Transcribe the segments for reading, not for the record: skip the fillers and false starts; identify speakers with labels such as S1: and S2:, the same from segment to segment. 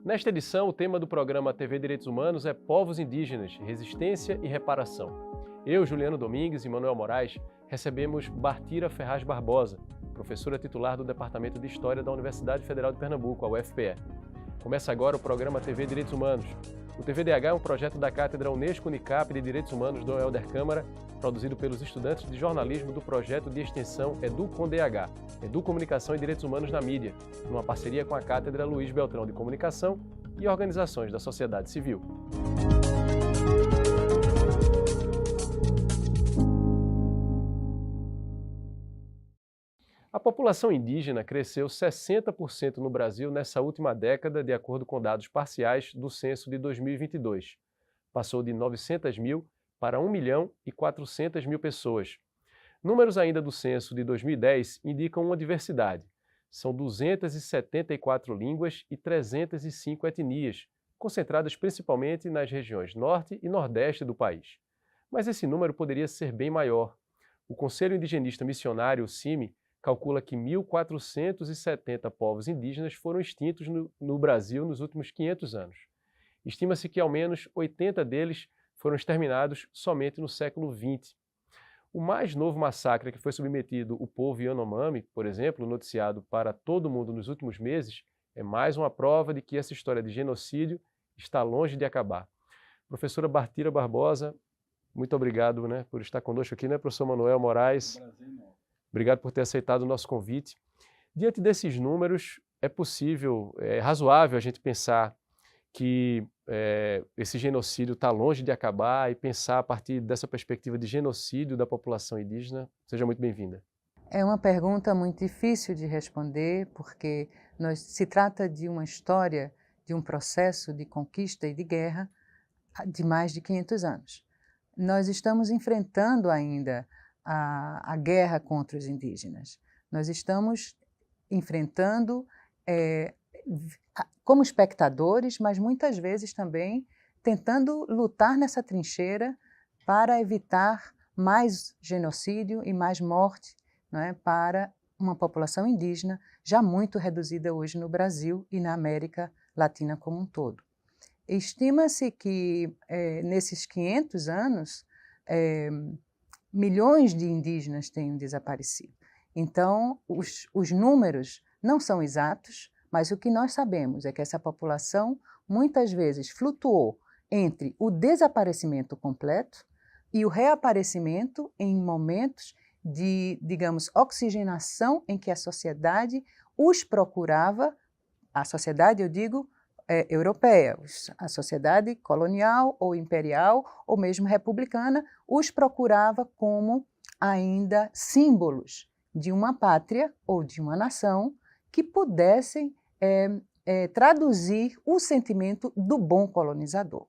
S1: Nesta edição, o tema do programa TV Direitos Humanos é Povos Indígenas, Resistência e Reparação. Eu, Juliano Domingues e Manuel Moraes recebemos Bartira Ferraz Barbosa, professora titular do Departamento de História da Universidade Federal de Pernambuco, a UFPE. Começa agora o programa TV Direitos Humanos. O TVDH é um projeto da Cátedra Unesco-Unicap de Direitos Humanos Dom Helder Câmara, produzido pelos estudantes de jornalismo do projeto de extensão EduComDH, Educomunicação e Direitos Humanos na Mídia, numa parceria com a Cátedra Luiz Beltrão de Comunicação e organizações da sociedade civil. A população indígena cresceu 60% no Brasil nessa última década, de acordo com dados parciais do censo de 2022. Passou de 900 mil para 1.400.000 pessoas. Números ainda do censo de 2010 indicam uma diversidade. São 274 línguas e 305 etnias, concentradas principalmente nas regiões norte e nordeste do país. Mas esse número poderia ser bem maior. O Conselho Indigenista Missionário, o CIMI, calcula que 1.470 povos indígenas foram extintos no Brasil nos últimos 500 anos. Estima-se que ao menos 80 deles foram exterminados somente no século XX. O mais novo massacre a que foi submetido o povo Yanomami, por exemplo, noticiado para todo mundo nos últimos meses, é mais uma prova de que essa história de genocídio está longe de acabar. Professora Bartira Barbosa, muito obrigado, por estar conosco aqui, professor Manuel Moraes?
S2: Prazer, não.
S1: Obrigado por ter aceitado o nosso convite. Diante desses números, é razoável a gente pensar que esse genocídio está longe de acabar e pensar a partir dessa perspectiva de genocídio da população indígena? Seja muito bem-vinda.
S3: É uma pergunta muito difícil de responder, porque se trata de uma história, de um processo de conquista e de guerra de mais de 500 anos. Nós estamos enfrentando ainda a guerra contra os indígenas. Nós estamos enfrentando como espectadores, mas muitas vezes também tentando lutar nessa trincheira para evitar mais genocídio e mais morte, para uma população indígena já muito reduzida hoje no Brasil e na América Latina como um todo. Estima-se que nesses 500 anos, milhões de indígenas tenham desaparecido. Então, os números não são exatos, mas o que nós sabemos é que essa população muitas vezes flutuou entre o desaparecimento completo e o reaparecimento em momentos de, digamos, oxigenação em que a sociedade os procurava, a sociedade, eu digo, europeia, a sociedade colonial ou imperial ou mesmo republicana, os procurava como ainda símbolos de uma pátria ou de uma nação que pudessem traduzir o sentimento do bom colonizador.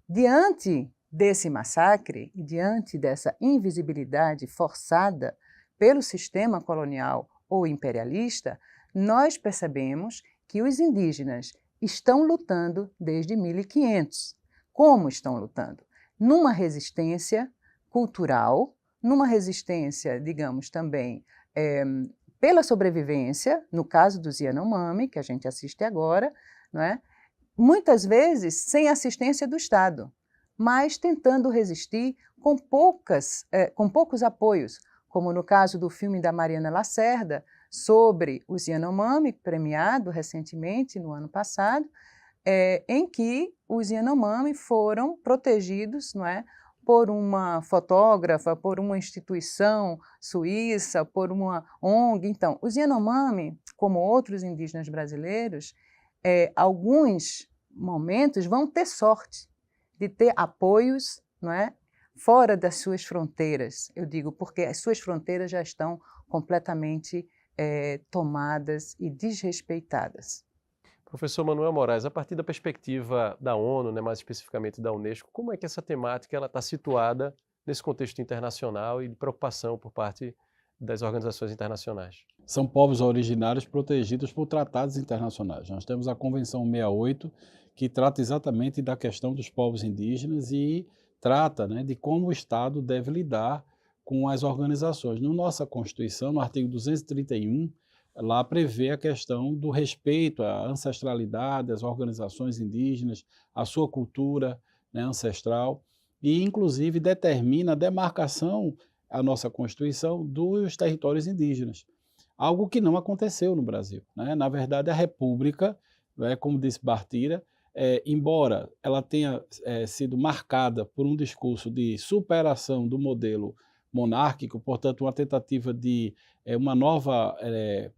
S3: Diante desse massacre e diante dessa invisibilidade forçada pelo sistema colonial ou imperialista, nós percebemos que os indígenas estão lutando desde 1500. Como estão lutando? Numa resistência cultural, numa resistência, digamos, também pela sobrevivência, no caso dos Yanomami, que a gente assiste agora, não é? Muitas vezes sem assistência do Estado, mas tentando resistir com poucos apoios, como no caso do filme da Mariana Lacerda, sobre os Yanomami, premiado recentemente, no ano passado, em que os Yanomami foram protegidos, por uma fotógrafa, por uma instituição suíça, por uma ONG. Então, os Yanomami, como outros indígenas brasileiros, alguns momentos vão ter sorte de ter apoios, fora das suas fronteiras, eu digo, porque as suas fronteiras já estão completamente tomadas e desrespeitadas.
S1: Professor Manuel Moraes, a partir da perspectiva da ONU, mais especificamente da Unesco, como é que essa temática está situada nesse contexto internacional e de preocupação por parte das organizações internacionais?
S2: São povos originários protegidos por tratados internacionais. Nós temos a Convenção 68, que trata exatamente da questão dos povos indígenas e trata de como o Estado deve lidar com as organizações. Na nossa Constituição, no artigo 231, lá prevê a questão do respeito à ancestralidade, às organizações indígenas, à sua cultura, né, ancestral, e inclusive determina a demarcação, a nossa Constituição, dos territórios indígenas. Algo que não aconteceu no Brasil, né? Na verdade, a República, né, como disse Bartira, embora ela tenha sido marcada por um discurso de superação do modelo monárquico, portanto, uma tentativa de uma nova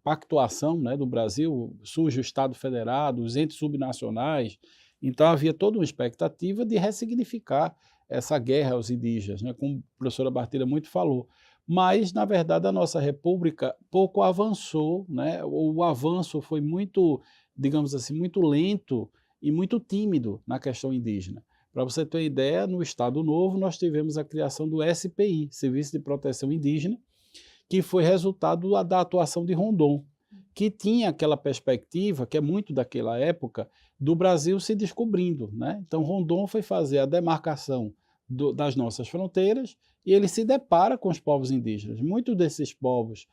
S2: pactuação, né, do Brasil, surge o Estado Federado, os entes subnacionais, então havia toda uma expectativa de ressignificar essa guerra aos indígenas, né, como a professora Bartira muito falou. Mas, na verdade, a nossa república pouco avançou, né, o avanço foi muito, digamos assim, muito lento e muito tímido na questão indígena. Para você ter uma ideia, no Estado Novo nós tivemos a criação do SPI, Serviço de Proteção Indígena, que foi resultado da atuação de Rondon, que tinha aquela perspectiva, que é muito daquela época, do Brasil se descobrindo, né? Então Rondon foi fazer a demarcação das nossas fronteiras e ele se depara com os povos indígenas. Muitos desses povos,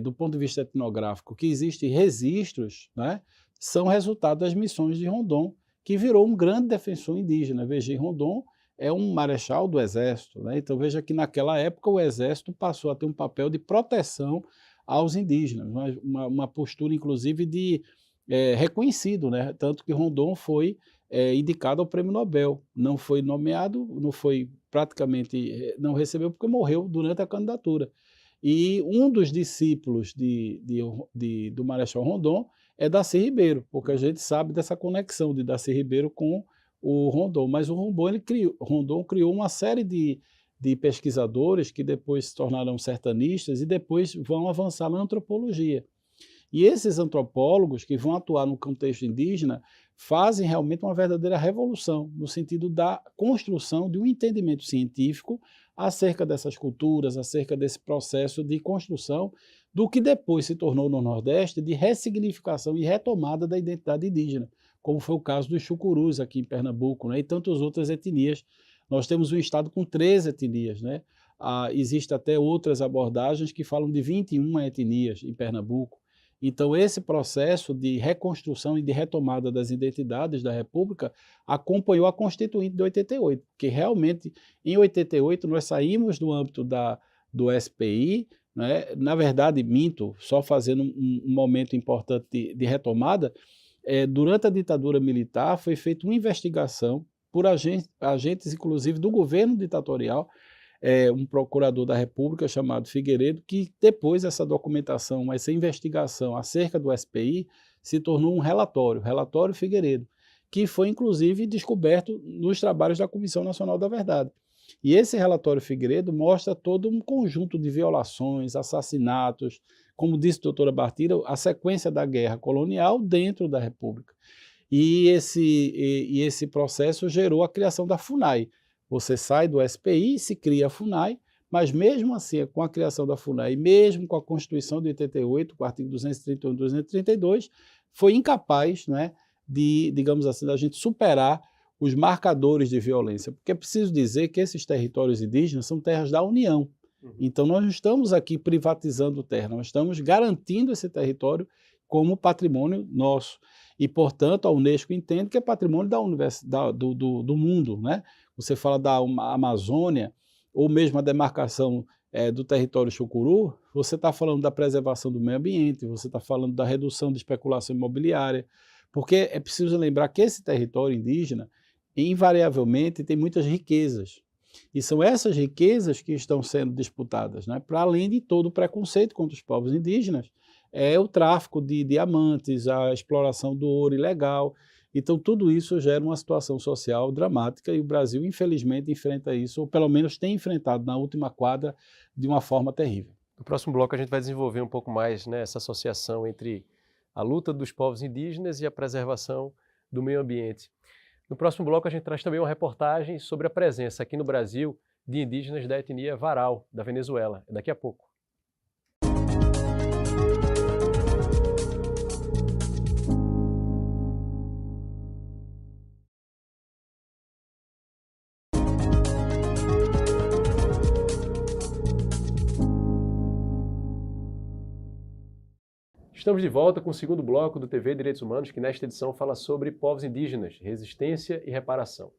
S2: do ponto de vista etnográfico, que existem registros, né, são resultado das missões de Rondon, que virou um grande defensor indígena. Veja, Rondon é um marechal do Exército, né? Então veja que naquela época o Exército passou a ter um papel de proteção aos indígenas, uma postura inclusive de reconhecido, né? Tanto que Rondon foi indicado ao Prêmio Nobel, não foi nomeado, não foi praticamente, não recebeu porque morreu durante a candidatura. E um dos discípulos do Marechal Rondon é Darcy Ribeiro, porque a gente sabe dessa conexão de Darcy Ribeiro com o Rondon, mas o Rondon criou uma série de pesquisadores que depois se tornaram sertanistas e depois vão avançar na antropologia. E esses antropólogos que vão atuar no contexto indígena fazem realmente uma verdadeira revolução, no sentido da construção de um entendimento científico acerca dessas culturas, acerca desse processo de construção do que depois se tornou no Nordeste de ressignificação e retomada da identidade indígena, como foi o caso dos Chucurus aqui em Pernambuco, né, e tantas outras etnias. Nós temos um estado com 13 etnias, né? Existem até outras abordagens que falam de 21 etnias em Pernambuco. Então, esse processo de reconstrução e de retomada das identidades da República acompanhou a Constituinte de 88, porque realmente, em 88, nós saímos do âmbito do SPI, né? Na verdade, minto, só fazendo um momento importante de retomada, durante a ditadura militar foi feita uma investigação por agentes, inclusive, do governo ditatorial, um procurador da República chamado Figueiredo, que depois essa documentação, essa investigação acerca do SPI, se tornou um relatório Figueiredo, que foi inclusive descoberto nos trabalhos da Comissão Nacional da Verdade. E esse relatório Figueiredo mostra todo um conjunto de violações, assassinatos, como disse a doutora Bartira, a sequência da guerra colonial dentro da República. E esse processo gerou a criação da FUNAI. Você sai do SPI, se cria a FUNAI, mas mesmo assim, com a criação da FUNAI, mesmo com a Constituição de 88, com o artigo 231 e 232, foi incapaz, né, digamos assim, da gente superar os marcadores de violência. Porque é preciso dizer que esses territórios indígenas são terras da União. Então, nós não estamos aqui privatizando terra, nós estamos garantindo esse território como patrimônio nosso. E, portanto, a Unesco entende que é patrimônio do mundo, né? Você fala da Amazônia, ou mesmo a demarcação do território Chucuru, você está falando da preservação do meio ambiente, você está falando da redução de especulação imobiliária, porque é preciso lembrar que esse território indígena, invariavelmente, tem muitas riquezas. E são essas riquezas que estão sendo disputadas, né? Para além de todo o preconceito contra os povos indígenas, o tráfico de diamantes, a exploração do ouro ilegal. Então, tudo isso gera uma situação social dramática e o Brasil, infelizmente, enfrenta isso, ou pelo menos tem enfrentado na última quadra de uma forma terrível.
S1: No próximo bloco, a gente vai desenvolver um pouco mais, né, essa associação entre a luta dos povos indígenas e a preservação do meio ambiente. No próximo bloco, a gente traz também uma reportagem sobre a presença aqui no Brasil de indígenas da etnia Varau, da Venezuela. É daqui a pouco. Estamos de volta com o segundo bloco do TV Direitos Humanos, que nesta edição fala sobre povos indígenas, resistência e reparação.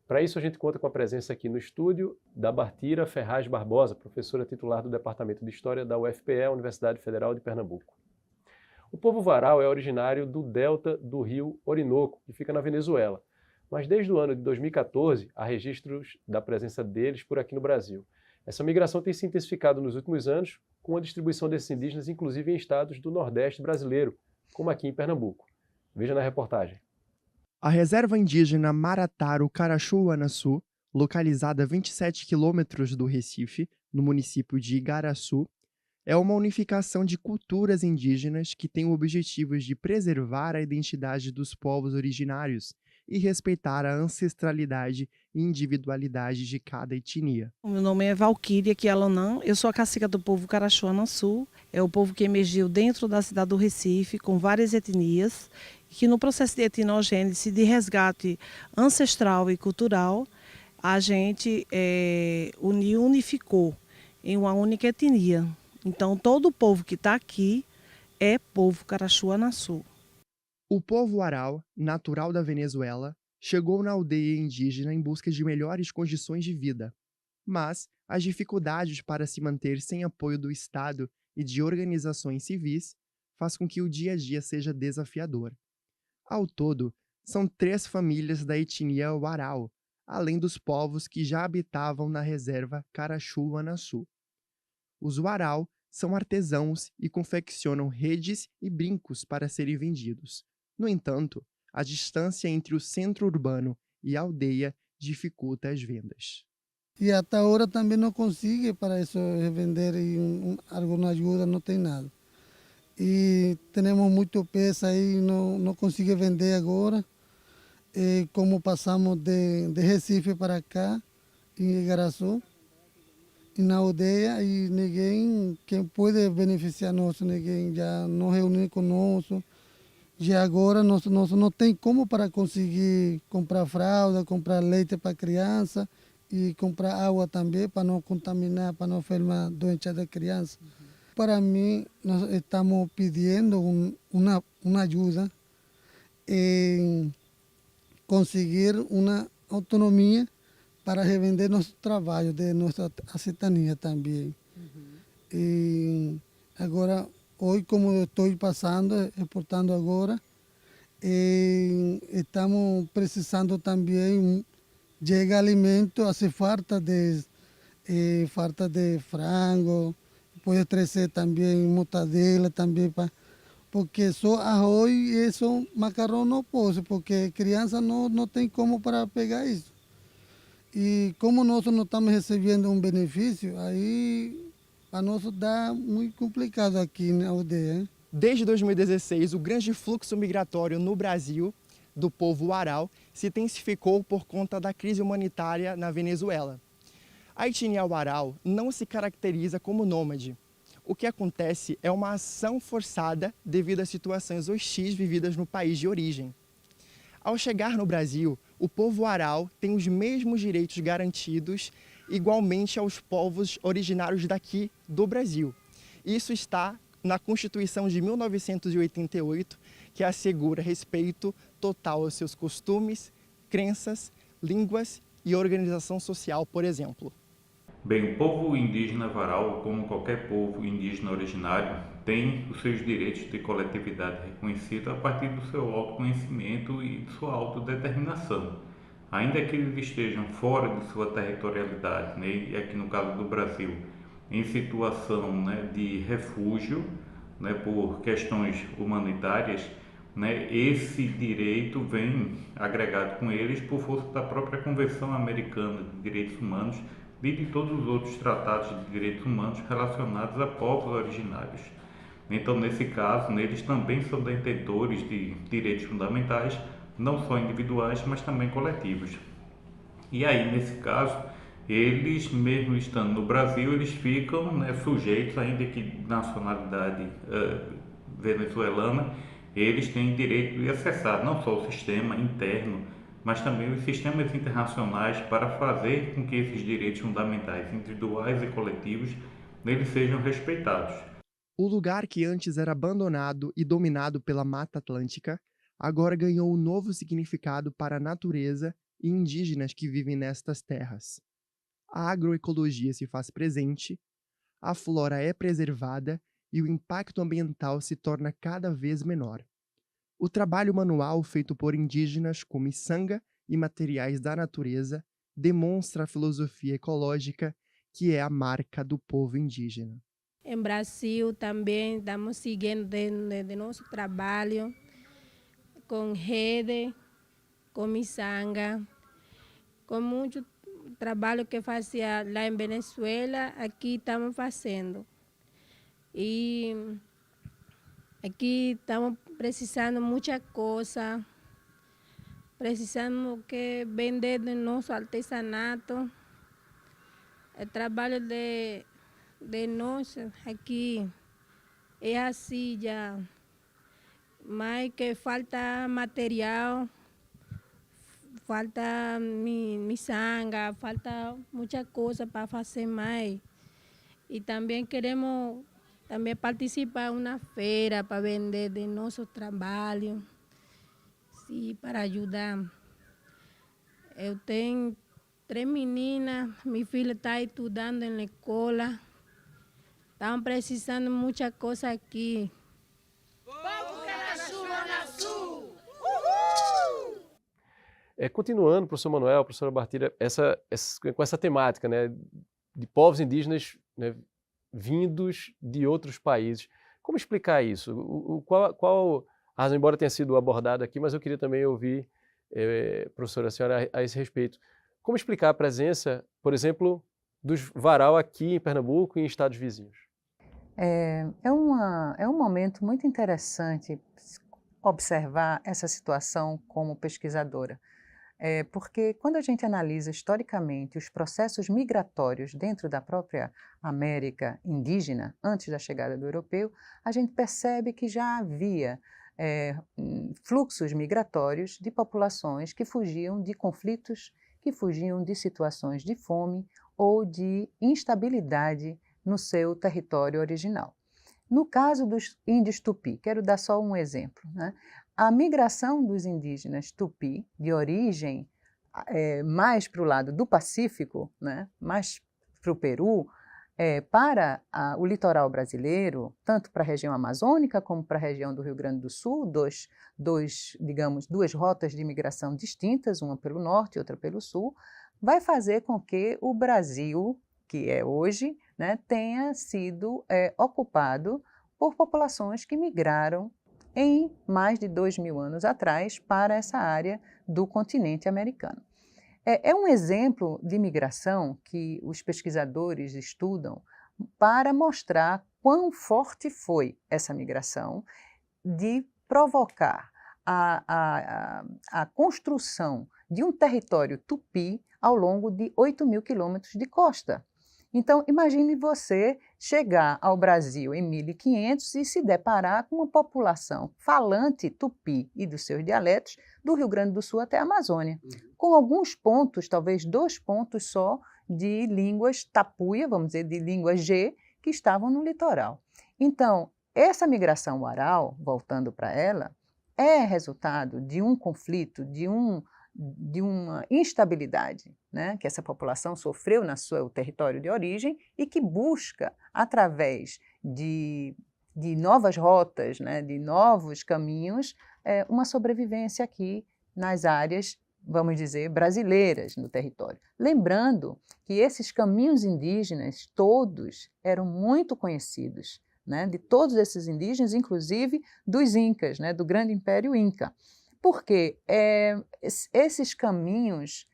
S1: Para isso, a gente conta com a presença aqui no estúdio da Bartira Ferraz Barbosa, professora titular do Departamento de História da UFPE, Universidade Federal de Pernambuco. O povo Warao é originário do delta do rio Orinoco, que fica na Venezuela, mas desde o ano de 2014 há registros da presença deles por aqui no Brasil. Essa migração tem se intensificado nos últimos anos, com a distribuição desses indígenas, inclusive em estados do Nordeste brasileiro, como aqui em Pernambuco. Veja na reportagem.
S4: A reserva indígena Marataro-Carachuuanaçu, localizada a 27 quilômetros do Recife, no município de Igaraçu, é uma unificação de culturas indígenas que tem o objetivo de preservar a identidade dos povos originários e respeitar a ancestralidade e individualidade de cada etnia.
S5: O meu nome é Valquíria Quialonã, eu sou a cacica do povo Carachuuanaçu, é o povo que emergiu dentro da cidade do Recife, com várias etnias, que no processo de etnogênese, de resgate ancestral e cultural, a gente unificou em uma única etnia. Então, todo o povo que está aqui é povo Carachuuanaçu.
S4: O povo Warao, natural da Venezuela, chegou na aldeia indígena em busca de melhores condições de vida. Mas as dificuldades para se manter sem apoio do Estado e de organizações civis faz com que o dia a dia seja desafiador. Ao todo, são 3 famílias da etnia Warao, além dos povos que já habitavam na reserva Carachuuanaçu. Os Warao são artesãos e confeccionam redes e brincos para serem vendidos. No entanto, a distância entre o centro urbano e a aldeia dificulta as vendas.
S6: E até agora também não consigo para isso revender e alguma ajuda, não tem nada. E temos muito peça aí, não consigo vender agora. E como passamos de Recife para cá, em Igaraçu, e na aldeia, e ninguém, quem pode beneficiar nós, ninguém já não reuniu conosco. Já agora nós não tem como para conseguir comprar fralda, comprar leite para criança e comprar água também para não contaminar, para não enfermar doença da criança. Para mim, nós estamos pedindo uma ajuda em conseguir uma autonomia para revender nosso trabalho, de nossa cidadania também. E agora, hoje, como eu estou passando, reportando agora, estamos precisando também de alimento, hace falta de frango, pode trazer também mortadela também, porque só arroz e só macarrão não posso, porque criança não tem como para pegar isso. E como nós não estamos recebendo um benefício, aí para nós dá muito complicado aqui na aldeia.
S4: Desde 2016, o grande fluxo migratório no Brasil do povo Warao se intensificou por conta da crise humanitária na Venezuela. A etnia Warao não se caracteriza como nômade. O que acontece é uma ação forçada devido às situações hostis vividas no país de origem. Ao chegar no Brasil, o povo Warao tem os mesmos direitos garantidos igualmente aos povos originários daqui do Brasil. Isso está na Constituição de 1988, que assegura respeito total aos seus costumes, crenças, línguas e organização social, por exemplo.
S7: Bem, o povo indígena Warao, como qualquer povo indígena originário, tem os seus direitos de coletividade reconhecidos a partir do seu autoconhecimento e de sua autodeterminação. Ainda que eles estejam fora de sua territorialidade, né, e aqui no caso do Brasil, em situação, né, de refúgio, né, por questões humanitárias, né, esse direito vem agregado com eles por força da própria Convenção Americana de Direitos Humanos e de todos os outros tratados de direitos humanos relacionados a povos originários. Então, nesse caso, eles também são detentores de direitos fundamentais, não só individuais, mas também coletivos. E aí, nesse caso, eles, mesmo estando no Brasil, eles ficam, né, sujeitos, ainda que de nacionalidade venezuelana, eles têm direito de acessar não só o sistema interno, mas também os sistemas internacionais para fazer com que esses direitos fundamentais individuais e coletivos eles sejam respeitados.
S4: O lugar que antes era abandonado e dominado pela Mata Atlântica, agora ganhou um novo significado para a natureza e indígenas que vivem nestas terras. A agroecologia se faz presente, a flora é preservada e o impacto ambiental se torna cada vez menor. O trabalho manual feito por indígenas com miçanga e materiais da natureza demonstra a filosofia ecológica que é a marca do povo indígena.
S8: Em Brasil também estamos seguindo de nosso trabalho com rede, com miçanga, com muito trabalho que fazia lá em Venezuela, aqui estamos fazendo. E aqui estamos precisando muita coisa, precisamos que vender do nosso artesanato, o trabalho de nós aqui é assim já, mas que falta material, falta miçanga, falta muita coisa para fazer mais. E também queremos participar em uma feira para vender de nosso trabalho, sim, para ajudar. Eu tenho 3 meninas, minha filha está estudando na escola, estão precisando de muita coisa aqui.
S1: Continuando, professor Manuel, professora Bartira, com essa temática, né, de povos indígenas, né, vindos de outros países. Como explicar isso? Qual a razão, embora tenha sido abordada aqui, mas eu queria também ouvir, professora, a senhora a esse respeito. Como explicar a presença, por exemplo, dos varal aqui em Pernambuco e em estados vizinhos?
S3: É um momento muito interessante observar essa situação como pesquisadora. Porque quando a gente analisa historicamente os processos migratórios dentro da própria América indígena, antes da chegada do europeu, a gente percebe que já havia fluxos migratórios de populações que fugiam de conflitos, que fugiam de situações de fome ou de instabilidade no seu território original. No caso dos índios Tupi, quero dar só um exemplo, né? A migração dos indígenas Tupi, de origem mais para o lado do Pacífico, né, mais para o Peru, para o litoral brasileiro, tanto para a região amazônica como para a região do Rio Grande do Sul, duas rotas de migração distintas, uma pelo norte e outra pelo sul, vai fazer com que o Brasil, que é hoje, né, tenha sido ocupado por populações que migraram em mais de 2.000 anos atrás para essa área do continente americano. É um exemplo de migração que os pesquisadores estudam para mostrar quão forte foi essa migração de provocar a construção de um território tupi ao longo de 8.000 quilômetros de costa. Então, imagine você chegar ao Brasil em 1500 e se deparar com uma população falante tupi e dos seus dialetos do Rio Grande do Sul até a Amazônia, com alguns pontos, talvez 2 pontos só, de línguas tapuia, vamos dizer, de língua G, que estavam no litoral. Então, essa migração oral, voltando para ela, é resultado de um conflito, de uma instabilidade, né, que essa população sofreu no seu território de origem e que busca, através de novas rotas, né, de novos caminhos, uma sobrevivência aqui nas áreas, vamos dizer, brasileiras no território. Lembrando que esses caminhos indígenas todos eram muito conhecidos, né, de todos esses indígenas, inclusive dos Incas, né, do grande Império Inca. Porque esses caminhos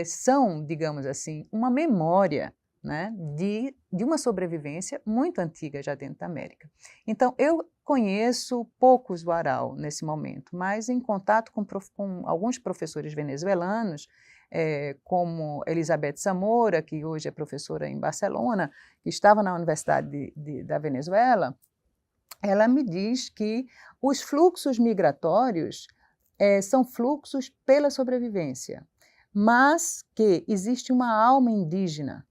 S3: são, digamos assim, uma memória, né, de uma sobrevivência muito antiga já dentro da América. Então, eu conheço poucos Warao nesse momento, mas em contato com alguns professores venezuelanos, como Elizabeth Zamora, que hoje é professora em Barcelona, que estava na Universidade da Venezuela, ela me diz que os fluxos migratórios são fluxos pela sobrevivência, mas que existe uma alma indígena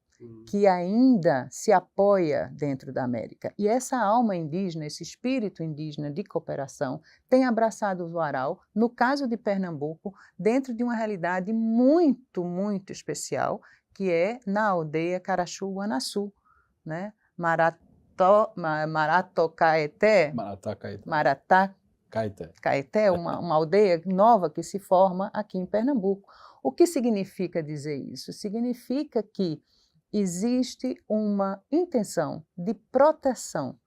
S3: que ainda se apoia dentro da América. E essa alma indígena, esse espírito indígena de cooperação, tem abraçado o Varal, no caso de Pernambuco, dentro de uma realidade muito, muito especial, que é na aldeia Carachu-Uanaçu, né? Maratocaeté, Caeté, uma aldeia nova que se forma aqui em Pernambuco. O que significa dizer isso? Significa que existe uma intenção de proteção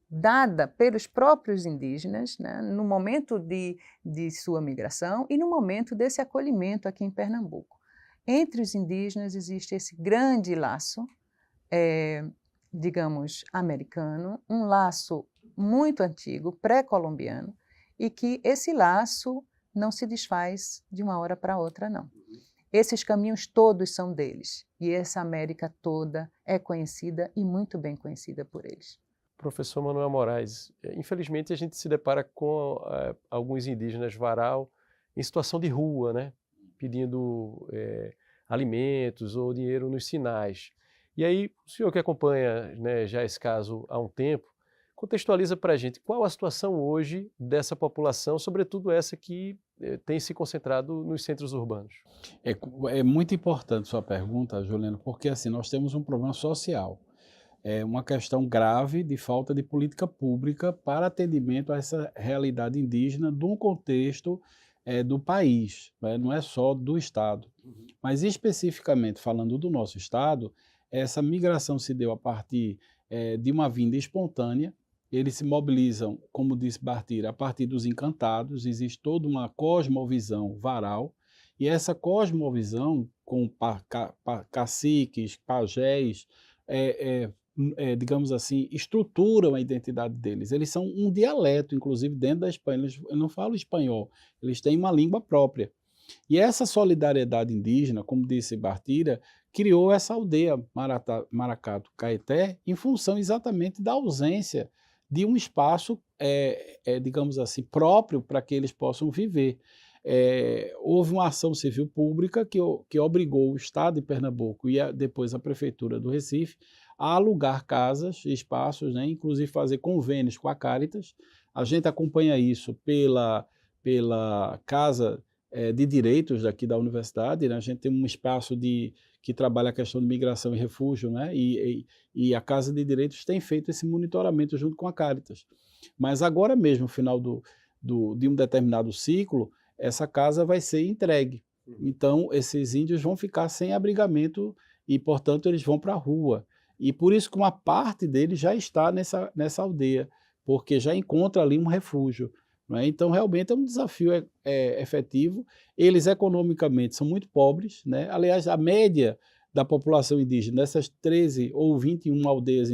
S3: dada pelos próprios indígenas, né, no momento de sua migração e no momento desse acolhimento aqui em Pernambuco. Entre os indígenas existe esse grande laço, digamos, americano, um laço muito antigo, pré-colombiano, e que esse laço não se desfaz de uma hora para outra, não. Esses caminhos todos são deles, e essa América toda é conhecida e muito bem conhecida por eles.
S1: Professor Manuel Moraes, infelizmente a gente se depara com alguns indígenas Varal em situação de rua, né? Pedindo alimentos ou dinheiro nos sinais. E aí, o senhor que acompanha, né, já esse caso há um tempo, contextualiza para a gente qual a situação hoje dessa população, sobretudo essa que tem se concentrado nos centros urbanos.
S2: É muito importante sua pergunta, Juliano, porque assim, nós temos um problema social. É uma questão grave de falta de política pública para atendimento a essa realidade indígena de um contexto do país, né? Não é só do Estado. Mas especificamente falando do nosso Estado, essa migração se deu a partir de uma vinda espontânea. Eles se mobilizam, como disse Bartira, a partir dos encantados. Existe toda uma cosmovisão varal, e essa cosmovisão com caciques, pajés, digamos assim, estruturam a identidade deles. Eles são um dialeto, inclusive dentro da Espanha. Eles não falam espanhol, eles têm uma língua própria. E essa solidariedade indígena, como disse Bartira, criou essa aldeia Maracatu Caeté em função exatamente da ausência de um espaço, digamos assim, próprio para que eles possam viver. Houve uma ação civil pública que obrigou o Estado de Pernambuco e depois a Prefeitura do Recife a alugar casas, espaços, né, inclusive fazer convênios com a Caritas. A gente acompanha isso pela Casa de Direitos daqui da universidade, né? A gente tem um espaço que trabalha a questão de migração e refúgio, né? E a Casa de Direitos tem feito esse monitoramento junto com a Caritas. Mas agora mesmo, no final de um determinado ciclo, essa casa vai ser entregue. Então, esses índios vão ficar sem abrigamento e, portanto, eles vão para a rua. E por isso que uma parte deles já está nessa aldeia, porque já encontra ali um refúgio. Né? Então, realmente é um desafio efetivo. Eles, economicamente, são muito pobres. Né? Aliás, a média da população indígena, dessas 13 ou 21 aldeias,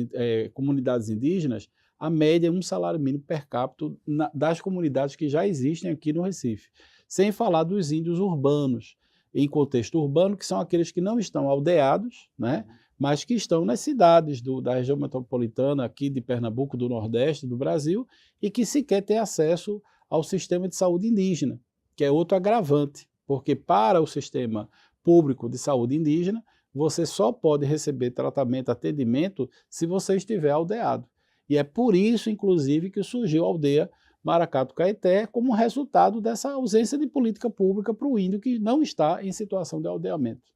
S2: comunidades indígenas, a média é um salário mínimo per capita das comunidades que já existem aqui no Recife. Sem falar dos índios urbanos, em contexto urbano, que são aqueles que não estão aldeados, né? Mas que estão nas cidades da região metropolitana, aqui de Pernambuco, do Nordeste, do Brasil, e que sequer têm acesso ao sistema de saúde indígena, que é outro agravante, porque para o sistema público de saúde indígena, você só pode receber tratamento, atendimento, se você estiver aldeado. E é por isso, inclusive, que surgiu a aldeia Maracatu Caeté como resultado dessa ausência de política pública para o índio que não está em situação de aldeamento.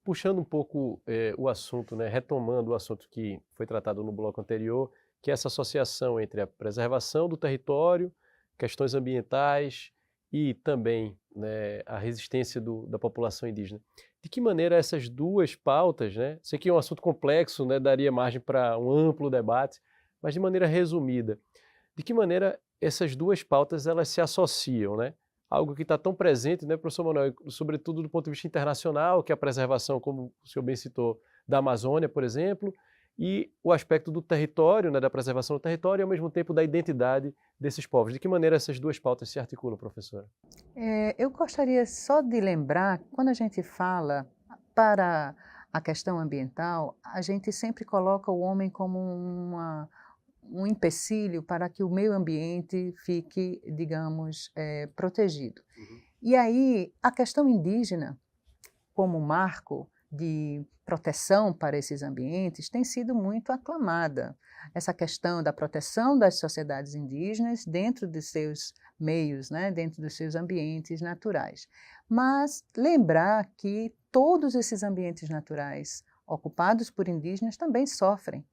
S1: Puxando um pouco o assunto, né, retomando o assunto que foi tratado no bloco anterior, que é essa associação entre a preservação do território, questões ambientais e também, né, a resistência da população indígena. De que maneira essas duas pautas, né, sei que é um assunto complexo, né, daria margem para um amplo debate, mas de maneira resumida, de que maneira essas duas pautas elas se associam, né? Algo que está tão presente, né, professor Manuel, sobretudo do ponto de vista internacional, que é a preservação, como o senhor bem citou, da Amazônia, por exemplo, e o aspecto do território, né, da preservação do território e, ao mesmo tempo, da identidade desses povos. De que maneira essas duas pautas se articulam, professora?
S3: Eu gostaria só de lembrar, quando a gente fala para a questão ambiental, a gente sempre coloca o homem como um empecilho para que o meio ambiente fique, digamos, protegido. E aí, a questão indígena, como marco de proteção para esses ambientes tem sido muito aclamada. Essa questão da proteção das sociedades indígenas dentro de seus meios, né, dentro dos seus ambientes naturais. Mas lembrar que todos esses ambientes naturais ocupados por indígenas também sofrem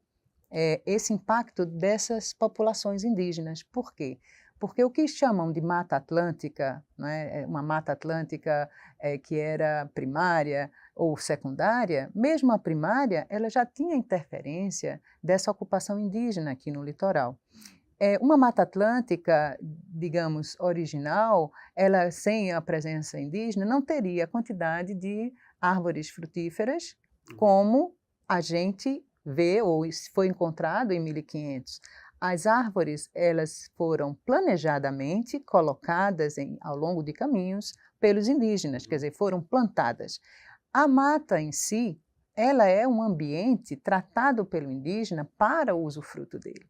S3: esse impacto dessas populações indígenas. Por quê? Porque o que chamam de Mata Atlântica, né, uma Mata Atlântica que era primária ou secundária, mesmo a primária, ela já tinha interferência dessa ocupação indígena aqui no litoral. Uma Mata Atlântica, digamos, original, ela sem a presença indígena não teria a quantidade de árvores frutíferas como a gente vê ou foi encontrado em 1500. As árvores, elas foram planejadamente colocadas ao longo de caminhos pelos indígenas, quer dizer, foram plantadas. A mata em si, ela é um ambiente tratado pelo indígena para o usufruto dele.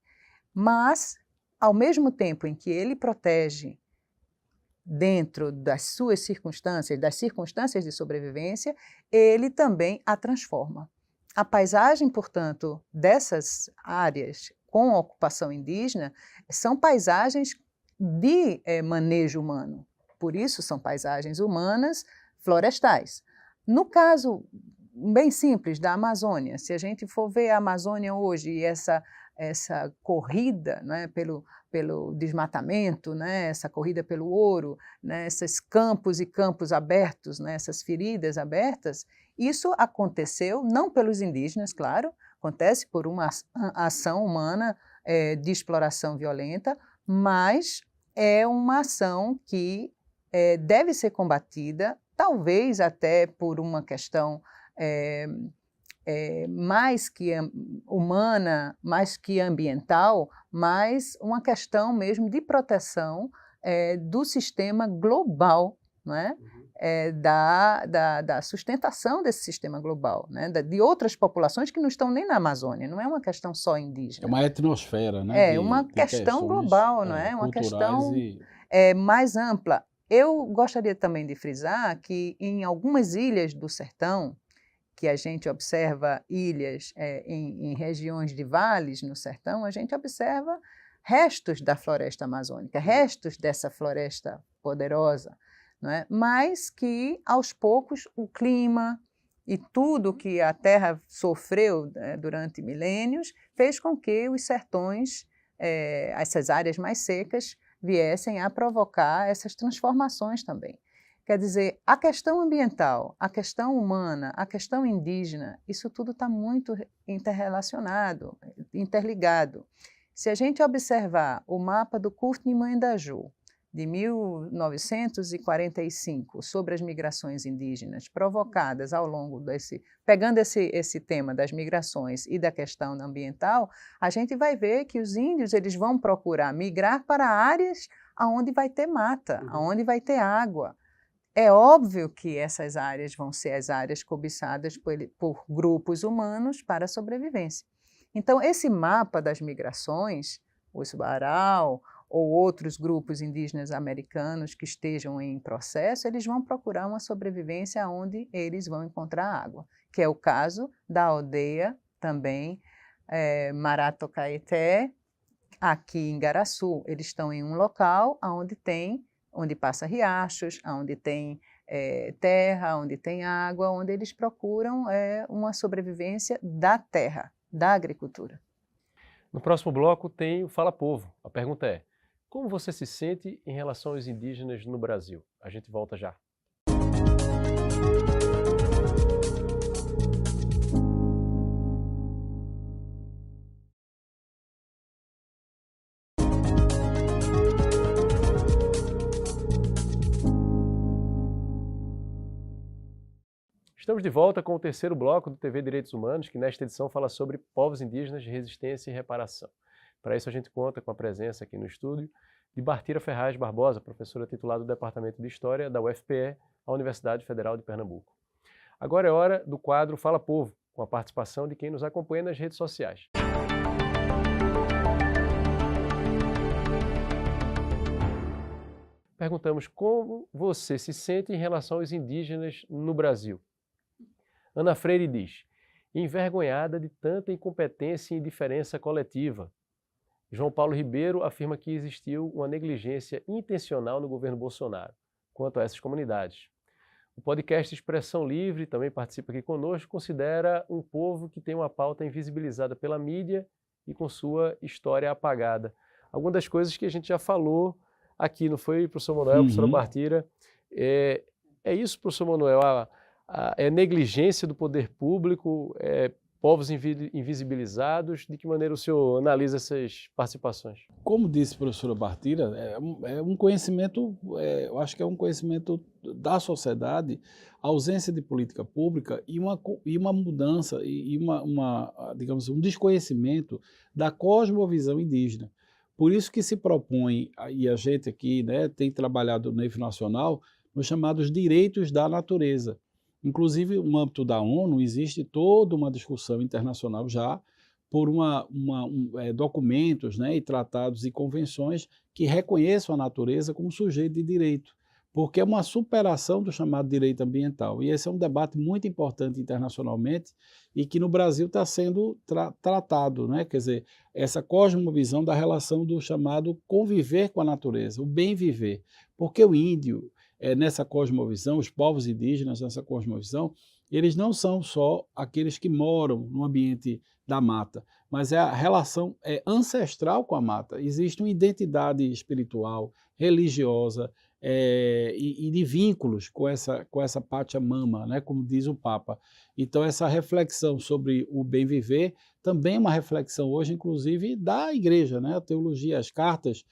S3: Mas, ao mesmo tempo em que ele protege dentro das suas circunstâncias, das circunstâncias de sobrevivência, ele também a transforma. A paisagem, portanto, dessas áreas com ocupação indígena são paisagens de manejo humano. Por isso, são paisagens humanas florestais. No caso bem simples da Amazônia, se a gente for ver a Amazônia hoje e essa corrida, né, pelo desmatamento, né, essa corrida pelo ouro, né, esses campos e campos abertos, né, essas feridas abertas, isso aconteceu não pelos indígenas, claro, acontece por uma ação humana de exploração violenta, mas é uma ação que deve ser combatida, talvez até por uma questão mais que humana, mais que ambiental, mas uma questão mesmo de proteção do sistema global, não é? Da sustentação desse sistema global, né? De outras populações que não estão nem na Amazônia, não é uma questão só indígena.
S2: É uma etnosfera, né?
S3: É uma questão global, não é? Uma questão mais ampla. Eu gostaria também de frisar que em algumas ilhas do sertão, que a gente observa ilhas em regiões de vales no sertão, a gente observa restos da floresta amazônica, restos dessa floresta poderosa, não é? Mas que, aos poucos, o clima e tudo que a Terra sofreu durante milênios fez com que os sertões, essas áreas mais secas, viessem a provocar essas transformações também. Quer dizer, a questão ambiental, a questão humana, a questão indígena, isso tudo está muito interrelacionado, interligado. Se a gente observar o mapa do Curtin-Mandaju, de 1945, sobre as migrações indígenas provocadas ao longo pegando esse tema das migrações e da questão ambiental, a gente vai ver que os índios eles vão procurar migrar para áreas onde vai ter mata, onde vai ter água. É óbvio que essas áreas vão ser as áreas cobiçadas por grupos humanos para a sobrevivência. Então, esse mapa das migrações, o Subaral ou outros grupos indígenas americanos que estejam em processo, eles vão procurar uma sobrevivência onde eles vão encontrar água, que é o caso da aldeia também Maratocaeté, aqui em Garaçu. Eles estão em um local onde passa riachos, onde tem terra, onde tem água, onde eles procuram uma sobrevivência da terra, da agricultura.
S1: No próximo bloco tem o Fala Povo. A pergunta é: como você se sente em relação aos indígenas no Brasil? A gente volta já. Estamos de volta com o terceiro bloco do TV Direitos Humanos, que nesta edição fala sobre povos indígenas de resistência e reparação. Para isso a gente conta com a presença aqui no estúdio de Bartira Ferraz Barbosa, professora titular do Departamento de História da UFPE, a Universidade Federal de Pernambuco. Agora é hora do quadro Fala Povo, com a participação de quem nos acompanha nas redes sociais. Perguntamos como você se sente em relação aos indígenas no Brasil. Ana Freire diz: envergonhada de tanta incompetência e indiferença coletiva. João Paulo Ribeiro afirma que existiu uma negligência intencional no governo Bolsonaro quanto a essas comunidades. O podcast Expressão Livre, também participa aqui conosco, considera um povo que tem uma pauta invisibilizada pela mídia e com sua história apagada. Algumas das coisas que a gente já falou aqui, não foi, professor Manuel, professora Bartira? É isso, professor Manuel, é negligência do poder público, povos invisibilizados? De que maneira o senhor analisa essas participações?
S2: Como disse a professora Bartira, é um conhecimento, eu acho que é um conhecimento da sociedade, a ausência de política pública e uma mudança, digamos, um desconhecimento da cosmovisão indígena. Por isso que se propõe, e a gente aqui, né, tem trabalhado no nível nacional, nos chamados direitos da natureza. Inclusive, no âmbito da ONU, existe toda uma discussão internacional já por documentos, né, e tratados e convenções que reconheçam a natureza como sujeito de direito, porque é uma superação do chamado direito ambiental. E esse é um debate muito importante internacionalmente e que no Brasil está sendo tratado, né? Quer dizer, essa cosmovisão da relação do chamado conviver com a natureza, o bem viver. Porque o índio, nessa cosmovisão, os povos indígenas nessa cosmovisão, eles não são só aqueles que moram no ambiente da mata, mas a relação ancestral com a mata. Existe uma identidade espiritual, religiosa e de vínculos com essa Pachamama, né, como diz o Papa. Então essa reflexão sobre o bem viver também é uma reflexão hoje, inclusive, da Igreja, né? A teologia, as cartas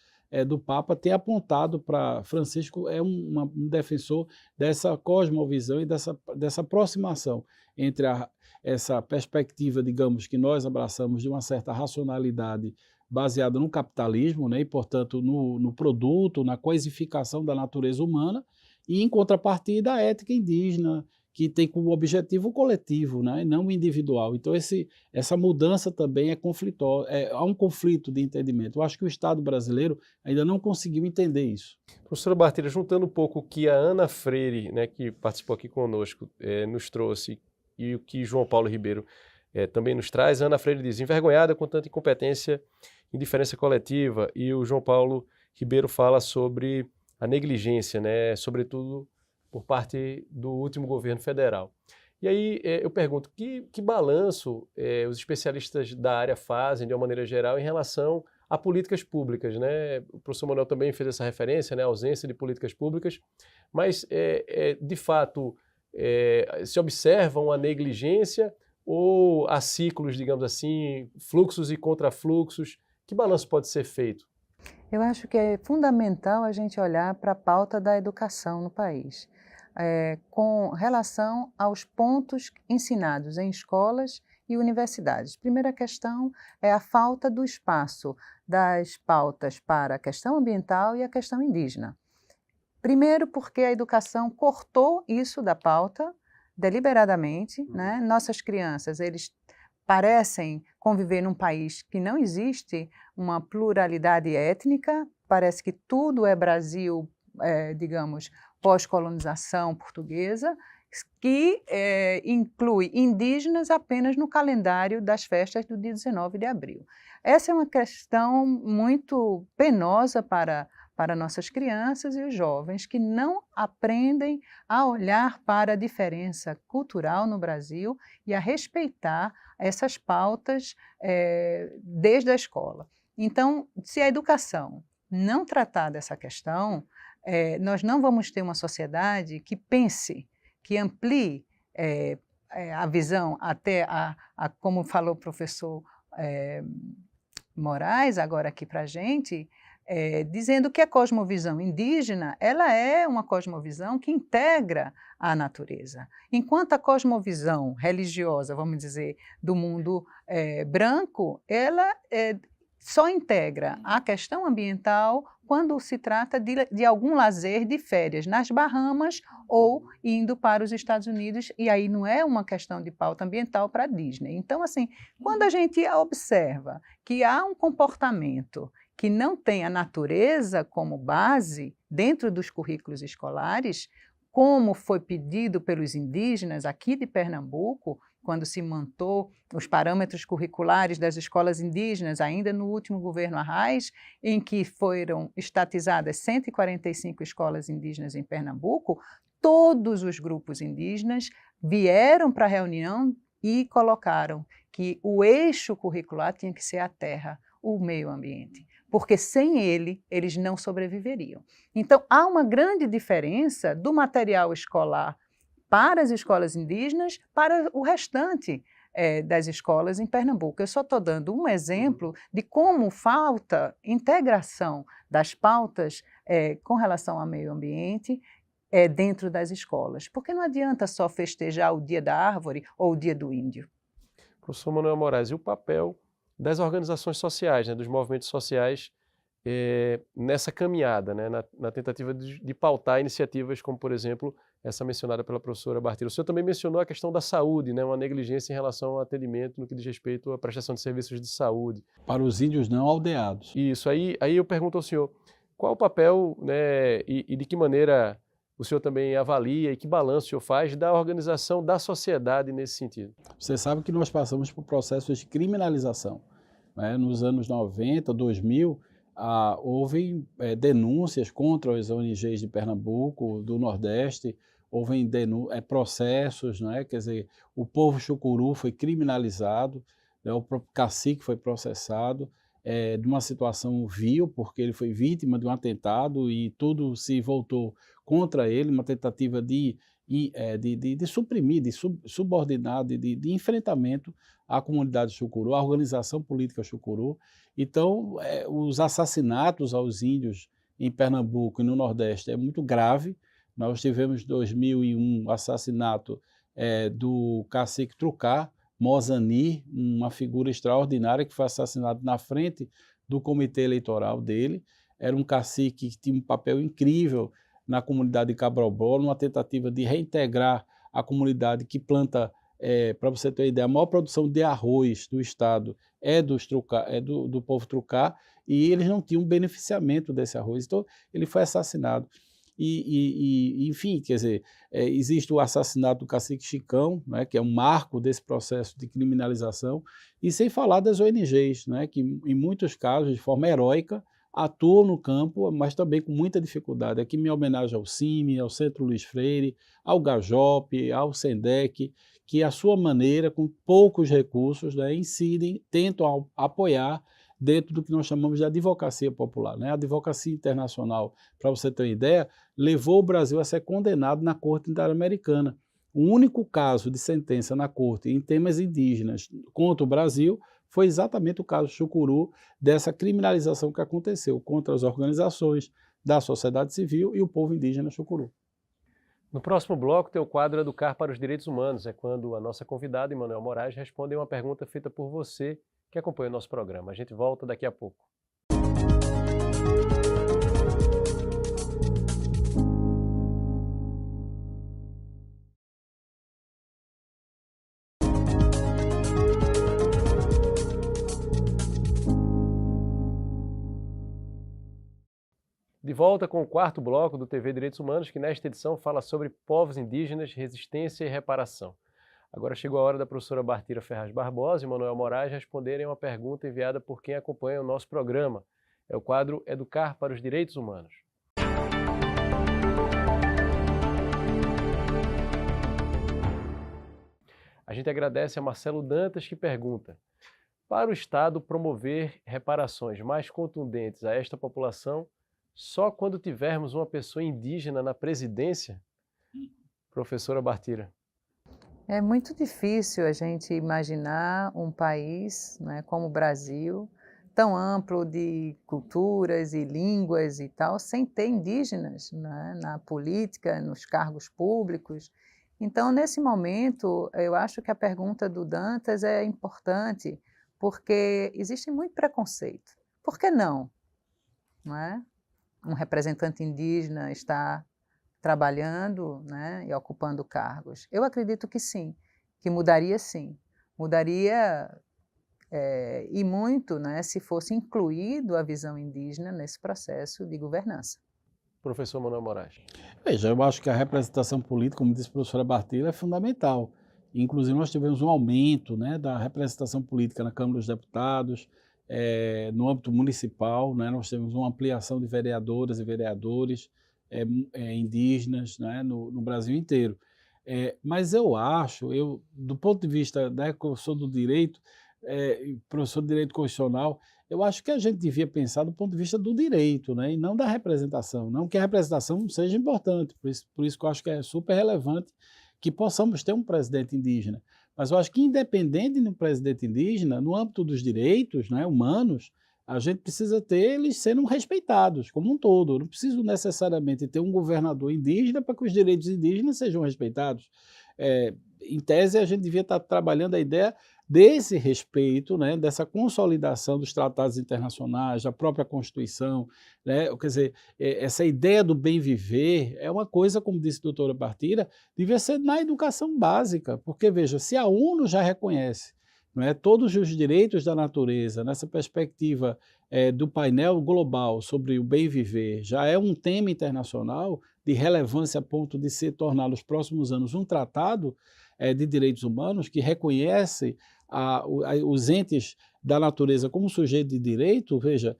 S2: do Papa tem apontado para Francisco, um defensor dessa cosmovisão e dessa aproximação entre essa perspectiva, digamos, que nós abraçamos de uma certa racionalidade baseada no capitalismo, né, e, portanto, no produto, na coisificação da natureza humana, e, em contrapartida, a ética indígena, que tem como objetivo o coletivo, né, e não o individual. Então, essa mudança também é conflituosa, há um conflito de entendimento. Eu acho que o Estado brasileiro ainda não conseguiu entender isso.
S1: Professora Bartira, juntando um pouco o que a Ana Freire, né, que participou aqui conosco, nos trouxe, e o que João Paulo Ribeiro também nos traz, a Ana Freire diz: envergonhada com tanta incompetência e indiferença coletiva, e o João Paulo Ribeiro fala sobre a negligência, né, sobretudo por parte do último governo federal. E aí eu pergunto, que balanço os especialistas da área fazem, de uma maneira geral, em relação a políticas públicas, né? O professor Manuel também fez essa referência, né, a ausência de políticas públicas, mas, de fato, se observa uma negligência ou há ciclos, digamos assim, fluxos e contrafluxos? Que balanço pode ser feito?
S3: Eu acho que é fundamental a gente olhar para a pauta da educação no país, com relação aos pontos ensinados em escolas e universidades. Primeira questão é a falta do espaço das pautas para a questão ambiental e a questão indígena. Primeiro porque a educação cortou isso da pauta deliberadamente, né? Nossas crianças, eles parecem conviver num país que não existe uma pluralidade étnica, parece que tudo é Brasil, digamos, pós-colonização portuguesa, que inclui indígenas apenas no calendário das festas do dia 19 de abril. Essa é uma questão muito penosa para nossas crianças e os jovens que não aprendem a olhar para a diferença cultural no Brasil e a respeitar essas pautas desde a escola. Então, se a educação não tratar dessa questão, nós não vamos ter uma sociedade que pense, que amplie a visão até como falou o professor Moraes agora aqui para a gente, dizendo que a cosmovisão indígena ela é uma cosmovisão que integra a natureza. Enquanto a cosmovisão religiosa, vamos dizer, do mundo branco, ela só integra a questão ambiental quando se trata de algum lazer de férias nas Bahamas ou indo para os Estados Unidos, e aí não é uma questão de pauta ambiental para a Disney. Então, assim, quando a gente observa que há um comportamento que não tem a natureza como base dentro dos currículos escolares, como foi pedido pelos indígenas aqui de Pernambuco, quando se montou os parâmetros curriculares das escolas indígenas, ainda no último governo Arraes, em que foram estatizadas 145 escolas indígenas em Pernambuco, todos os grupos indígenas vieram para a reunião e colocaram que o eixo curricular tinha que ser a terra, o meio ambiente, porque sem ele, eles não sobreviveriam. Então, há uma grande diferença do material escolar para as escolas indígenas, para o restante das escolas em Pernambuco. Eu só estou dando um exemplo de como falta integração das pautas com relação ao meio ambiente dentro das escolas, porque não adianta só festejar o Dia da Árvore ou o Dia do Índio.
S1: Professor Manuel Moraes, e o papel das organizações sociais, né, dos movimentos sociais, nessa caminhada, né, na tentativa de pautar iniciativas como, por exemplo, essa mencionada pela professora Bartira. O senhor também mencionou a questão da saúde, né, uma negligência em relação ao atendimento no que diz respeito à prestação de serviços de saúde.
S2: Para os índios não aldeados.
S1: Isso, aí eu pergunto ao senhor, qual o papel, né, e de que maneira o senhor também avalia e que balanço o senhor faz da organização da sociedade nesse sentido?
S2: Você sabe que nós passamos por processos de criminalização, né? Nos anos 90, 2000, houve denúncias contra as ONGs de Pernambuco, do Nordeste, houve processos, né? Quer dizer, o povo chucuru foi criminalizado, né? O próprio cacique foi processado, de uma situação vil, porque ele foi vítima de um atentado e tudo se voltou contra ele, uma tentativa de suprimir, de subordinar, de enfrentamento à comunidade chucuru, à organização política chucuru. Então, os assassinatos aos índios em Pernambuco e no Nordeste é muito grave. Nós tivemos em 2001 o assassinato do cacique Trucá, Mozani, uma figura extraordinária que foi assassinado na frente do comitê eleitoral dele. Era um cacique que tinha um papel incrível na comunidade de Cabrobó, numa tentativa de reintegrar a comunidade que planta, para você ter uma ideia, a maior produção de arroz do estado é do povo Trucá, e eles não tinham beneficiamento desse arroz. Então, ele foi assassinado. Enfim, quer dizer, existe o assassinato do cacique Chicão, né, que é um marco desse processo de criminalização, e sem falar das ONGs, né, que em muitos casos, de forma heróica, atuam no campo, mas também com muita dificuldade. Aqui minha homenagem ao CIMI, ao Centro Luiz Freire, ao Gajop, ao SENDEC, que à sua maneira, com poucos recursos, né, incidem, tentam apoiar dentro do que nós chamamos de advocacia popular, né? A advocacia internacional, para você ter uma ideia, levou o Brasil a ser condenado na Corte Interamericana. O único caso de sentença na Corte em temas indígenas contra o Brasil foi exatamente o caso Chucuru, dessa criminalização que aconteceu contra as organizações da sociedade civil e o povo indígena Chucuru.
S1: No próximo bloco tem o quadro Educar para os Direitos Humanos, é quando a nossa convidada, Manuel Moraes, responde uma pergunta feita por você que acompanha o nosso programa. A gente volta daqui a pouco. De volta com o quarto bloco do TV Direitos Humanos, que nesta edição fala sobre povos indígenas, resistência e reparação. Agora chegou a hora da professora Bartira Ferraz Barbosa e Manuel Moraes responderem uma pergunta enviada por quem acompanha o nosso programa. É o quadro Educar para os Direitos Humanos. A gente agradece a Marcelo Dantas, que pergunta: para o Estado promover reparações mais contundentes a esta população, só quando tivermos uma pessoa indígena na presidência? Professora Bartira.
S3: É muito difícil a gente imaginar um país, né, como o Brasil, tão amplo de culturas e línguas e tal, sem ter indígenas, né, na política, nos cargos públicos. Então, nesse momento, eu acho que a pergunta do Dantas é importante, porque existe muito preconceito. Por que não? Não é? Um representante indígena está trabalhando, né, e ocupando cargos? Eu acredito que sim, que mudaria sim. Mudaria e muito, né, se fosse incluído a visão indígena nesse processo de governança.
S1: Professor Manuel Moraes.
S2: Veja, eu acho que a representação política, como disse a professora Bartira, é fundamental. Inclusive, nós tivemos um aumento, né, da representação política na Câmara dos Deputados, no âmbito municipal, né, nós temos uma ampliação de vereadoras e vereadores indígenas, né, no Brasil inteiro. Mas eu acho, do ponto de vista, né, que eu sou do direito, professor de direito constitucional, eu acho que a gente devia pensar do ponto de vista do direito, né, e não da representação. Não que a representação seja importante, por isso que eu acho que é super relevante que possamos ter um presidente indígena. Mas eu acho que, independente de um presidente indígena, no âmbito dos direitos, né, humanos, a gente precisa ter eles sendo respeitados como um todo. Eu não preciso necessariamente ter um governador indígena para que os direitos indígenas sejam respeitados. Em tese, a gente devia estar trabalhando a ideia desse respeito, né, dessa consolidação dos tratados internacionais, da própria Constituição, né, quer dizer, essa ideia do bem viver é uma coisa, como disse a doutora Bartira, devia ser na educação básica, porque, veja, se a ONU já reconhece, não é, todos os direitos da natureza, nessa perspectiva do painel global sobre o bem viver, já é um tema internacional de relevância a ponto de se tornar nos próximos anos um tratado de direitos humanos que reconhece os entes da natureza como sujeito de direito. Veja,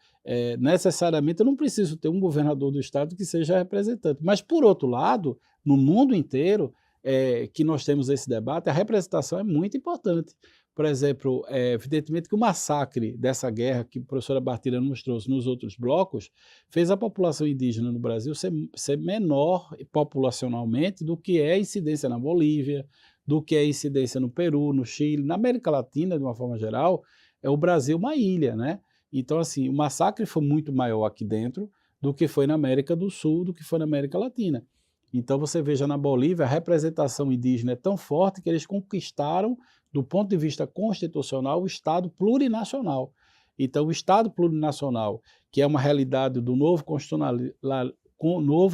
S2: necessariamente eu não preciso ter um governador do estado que seja representante, mas por outro lado, no mundo inteiro que nós temos esse debate, a representação é muito importante. Por exemplo, evidentemente que o massacre dessa guerra que a professora Bartira nos trouxe nos outros blocos fez a população indígena no Brasil ser menor populacionalmente do que é a incidência na Bolívia, do que é a incidência no Peru, no Chile, na América Latina, de uma forma geral, o Brasil uma ilha, né? Então, assim, o massacre foi muito maior aqui dentro do que foi na América do Sul, do que foi na América Latina. Então, você veja na Bolívia, a representação indígena é tão forte que eles conquistaram, do ponto de vista constitucional, o Estado plurinacional. Então, o Estado plurinacional, que é uma realidade do novo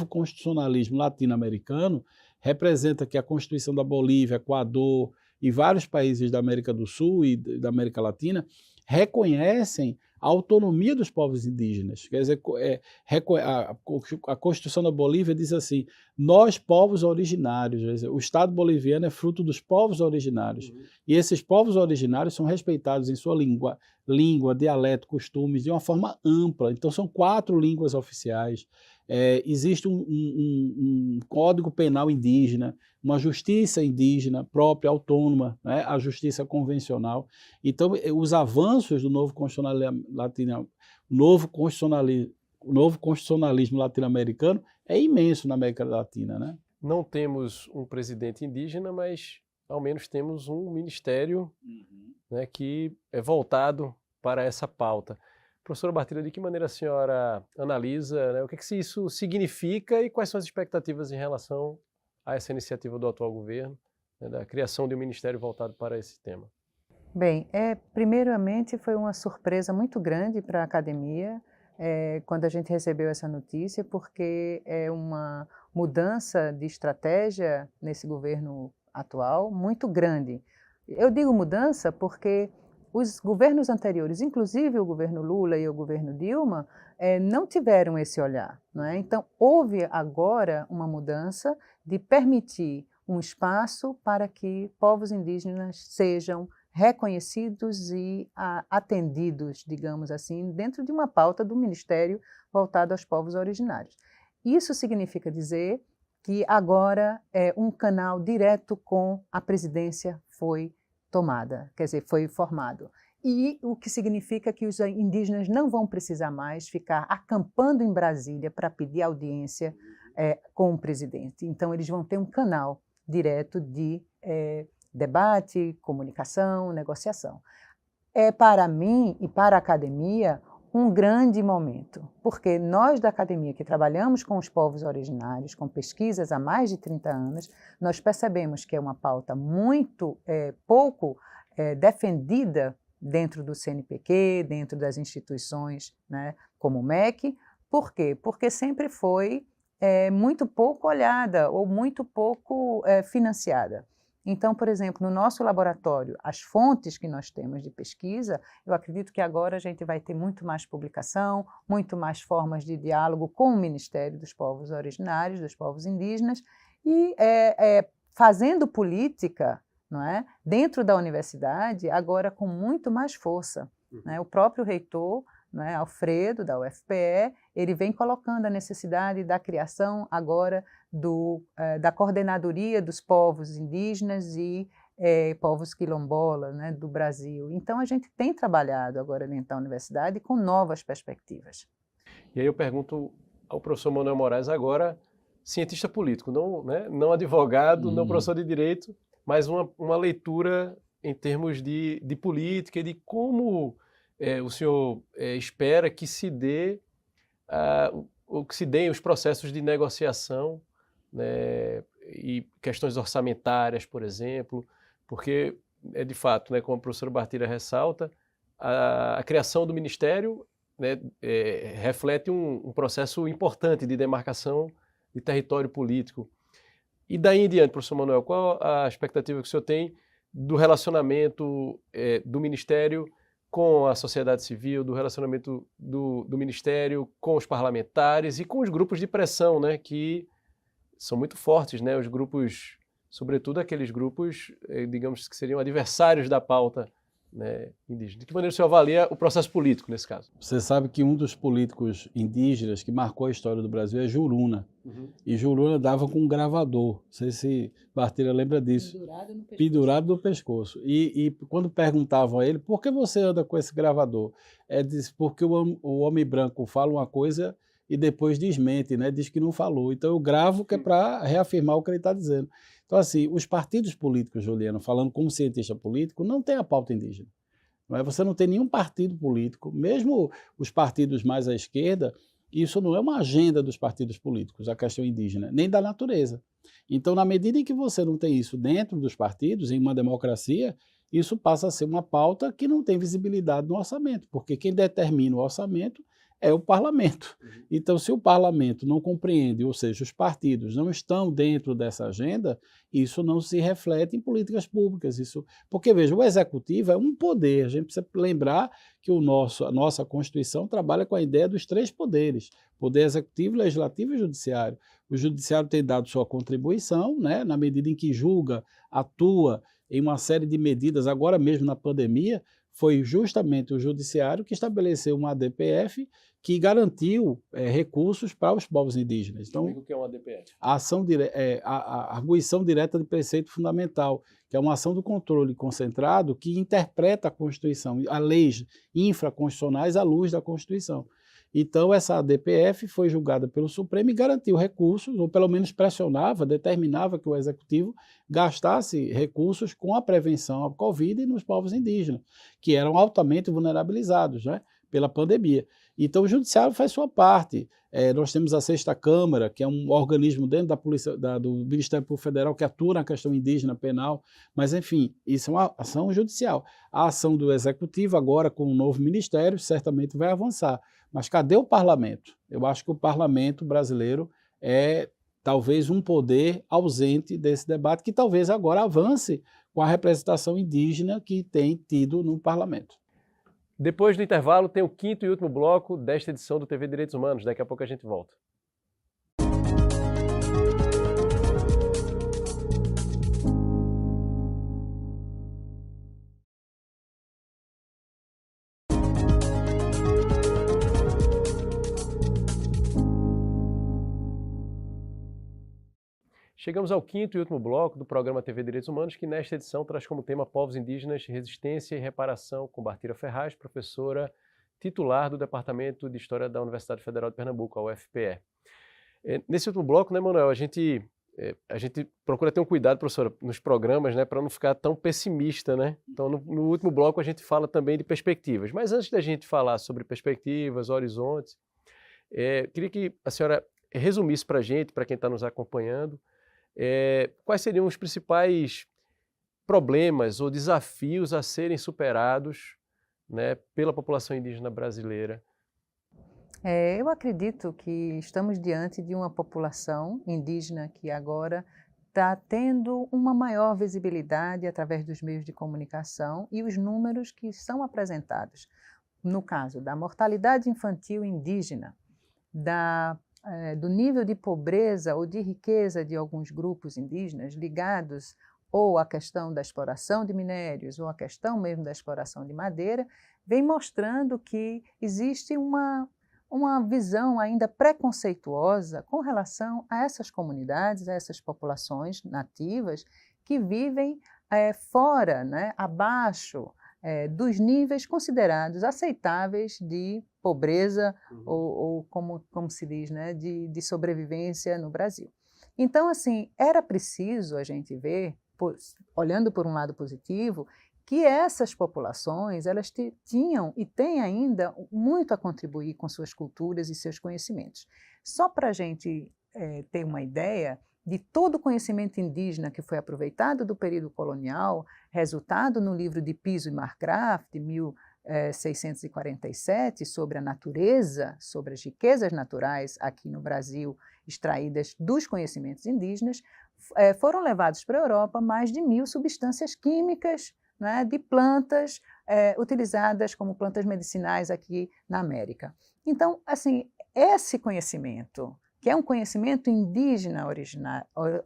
S2: constitucionalismo latino-americano, representa que a Constituição da Bolívia, Equador e vários países da América do Sul e da América Latina reconhecem a autonomia dos povos indígenas. Quer dizer, a Constituição da Bolívia diz assim: nós, povos originários, quer dizer, o Estado boliviano é fruto dos povos originários. E esses povos originários são respeitados em sua língua, dialeto, costumes, de uma forma ampla. Então, são 4 línguas oficiais. Existe um código penal indígena, uma justiça indígena própria, autônoma, né, a justiça convencional. Então, os avanços do novo constitucionalismo latino-americano é imenso na América Latina, né?
S1: Não temos um presidente indígena, mas ao menos temos um ministério, né, que é voltado para essa pauta. Professora Bartira, de que maneira a senhora analisa, né, o que isso significa e quais são as expectativas em relação a essa iniciativa do atual governo, né, da criação de um ministério voltado para esse tema?
S3: Bem, primeiramente foi uma surpresa muito grande para a academia quando a gente recebeu essa notícia, porque é uma mudança de estratégia nesse governo atual muito grande. Eu digo mudança porque os governos anteriores, inclusive o governo Lula e o governo Dilma, não tiveram esse olhar, não é? Então, houve agora uma mudança de permitir um espaço para que povos indígenas sejam reconhecidos e atendidos, digamos assim, dentro de uma pauta do Ministério voltado aos povos originários. Isso significa dizer que agora um canal direto com a presidência foi tomada, quer dizer, foi formado. E o que significa que os indígenas não vão precisar mais ficar acampando em Brasília para pedir audiência com o presidente. Então, eles vão ter um canal direto de debate, comunicação, negociação. É para mim e para a academia um grande momento, porque nós da academia que trabalhamos com os povos originários, com pesquisas há mais de 30 anos, nós percebemos que é uma pauta muito pouco defendida dentro do CNPq, dentro das instituições, né, como o MEC. Por quê? Porque sempre foi muito pouco olhada ou muito pouco financiada. Então, por exemplo, no nosso laboratório, as fontes que nós temos de pesquisa, eu acredito que agora a gente vai ter muito mais publicação, muito mais formas de diálogo com o Ministério dos Povos Originários, dos povos indígenas, e fazendo política, não é, dentro da universidade, agora com muito mais força. Né? O próprio reitor, né, Alfredo, da UFPE, ele vem colocando a necessidade da criação agora da coordenadoria dos povos indígenas e povos quilombolas, né, do Brasil. Então, a gente tem trabalhado agora dentro da universidade com novas perspectivas.
S1: E aí eu pergunto ao professor Manuel Moraes agora, cientista político, não, né, não advogado, não professor de direito, mas uma leitura em termos de política e de como o senhor espera que se dê os processos de negociação, né, e questões orçamentárias, por exemplo, porque, de fato, né, como a professora Bartira ressalta, a criação do Ministério, né, reflete um processo importante de demarcação de território político. E daí em diante, professor Manuel, qual a expectativa que o senhor tem do relacionamento do Ministério com a sociedade civil, do relacionamento do Ministério com os parlamentares e com os grupos de pressão, né, que são muito fortes, né, os grupos, sobretudo aqueles grupos, digamos, que seriam adversários da pauta, né, indígena. De que maneira o senhor avalia o processo político nesse caso?
S2: Você sabe que um dos políticos indígenas que marcou a história do Brasil é Juruna. E Juruna dava com um gravador. Não sei se Bartira lembra disso. Pendurado no pescoço. E quando perguntavam a ele, por que você anda com esse gravador? Diz, porque o homem branco fala uma coisa e depois desmente, né? Diz que não falou. Então eu gravo que é para reafirmar o que ele está dizendo. Então, assim, os partidos políticos, Juliano, falando como cientista político, não tem a pauta indígena. Não é? Você não tem nenhum partido político, mesmo os partidos mais à esquerda, isso não é uma agenda dos partidos políticos, a questão indígena, nem da natureza. Então, na medida em que você não tem isso dentro dos partidos, em uma democracia, isso passa a ser uma pauta que não tem visibilidade no orçamento, porque quem determina o orçamento é o parlamento. Então, se o parlamento não compreende, ou seja, os partidos não estão dentro dessa agenda, isso não se reflete em políticas públicas. Porque, veja, o executivo é um poder. A gente precisa lembrar que a nossa Constituição trabalha com a ideia dos 3 poderes: poder executivo, legislativo e judiciário. O judiciário tem dado sua contribuição, né, na medida em que julga, atua em uma série de medidas, agora mesmo na pandemia, foi justamente o judiciário que estabeleceu uma ADPF que garantiu recursos para os povos indígenas. Então,
S1: o que é uma ADPF?
S2: A arguição direta de preceito fundamental, que é uma ação do controle concentrado que interpreta a Constituição, as leis infraconstitucionais à luz da Constituição. Então, essa ADPF foi julgada pelo Supremo e garantiu recursos, ou pelo menos pressionava, determinava que o Executivo gastasse recursos com a prevenção à Covid e nos povos indígenas, que eram altamente vulnerabilizados, né, pela pandemia. Então, o Judiciário faz sua parte. Nós temos a 6ª Câmara, que é um organismo dentro da polícia, do Ministério Público Federal que atua na questão indígena penal, mas, enfim, isso é uma ação judicial. A ação do Executivo, agora com o novo Ministério, certamente vai avançar. Mas cadê o parlamento? Eu acho que o parlamento brasileiro é talvez um poder ausente desse debate, que talvez agora avance com a representação indígena que tem tido no parlamento.
S1: Depois do intervalo, tem o 5º e último bloco desta edição do TV Direitos Humanos. Daqui a pouco a gente volta. Chegamos ao 5º e último bloco do programa TV Direitos Humanos, que nesta edição traz como tema Povos Indígenas, Resistência e Reparação, com Bartira Ferraz, professora titular do Departamento de História da Universidade Federal de Pernambuco, a UFPE. Nesse último bloco, né, Manuel, a gente procura ter um cuidado, professora, nos programas, né, para não ficar tão pessimista, né? Então, no último bloco, a gente fala também de perspectivas. Mas antes da gente falar sobre perspectivas, horizontes, queria que a senhora resumisse para a gente, para quem está nos acompanhando, quais seriam os principais problemas ou desafios a serem superados, né, pela população indígena brasileira?
S3: Eu acredito que estamos diante de uma população indígena que agora está tendo uma maior visibilidade através dos meios de comunicação e os números que são apresentados. No caso da mortalidade infantil indígena, do nível de pobreza ou de riqueza de alguns grupos indígenas ligados ou à questão da exploração de minérios ou à questão mesmo da exploração de madeira, vem mostrando que existe uma visão ainda preconceituosa com relação a essas comunidades, a essas populações nativas que vivem fora, né, abaixo dos níveis considerados aceitáveis de pobreza ou como se diz, né, de sobrevivência no Brasil. Então, assim, era preciso a gente ver, olhando por um lado positivo, que essas populações elas tinham e têm ainda muito a contribuir com suas culturas e seus conhecimentos. Só para a gente ter uma ideia de todo o conhecimento indígena que foi aproveitado do período colonial, resultado no livro de Piso e Marcgraf, de 1647, sobre a natureza, sobre as riquezas naturais aqui no Brasil, extraídas dos conhecimentos indígenas, foram levados para a Europa mais de 1000 substâncias químicas, né, de plantas utilizadas como plantas medicinais aqui na América. Então, assim, esse conhecimento, que é um conhecimento indígena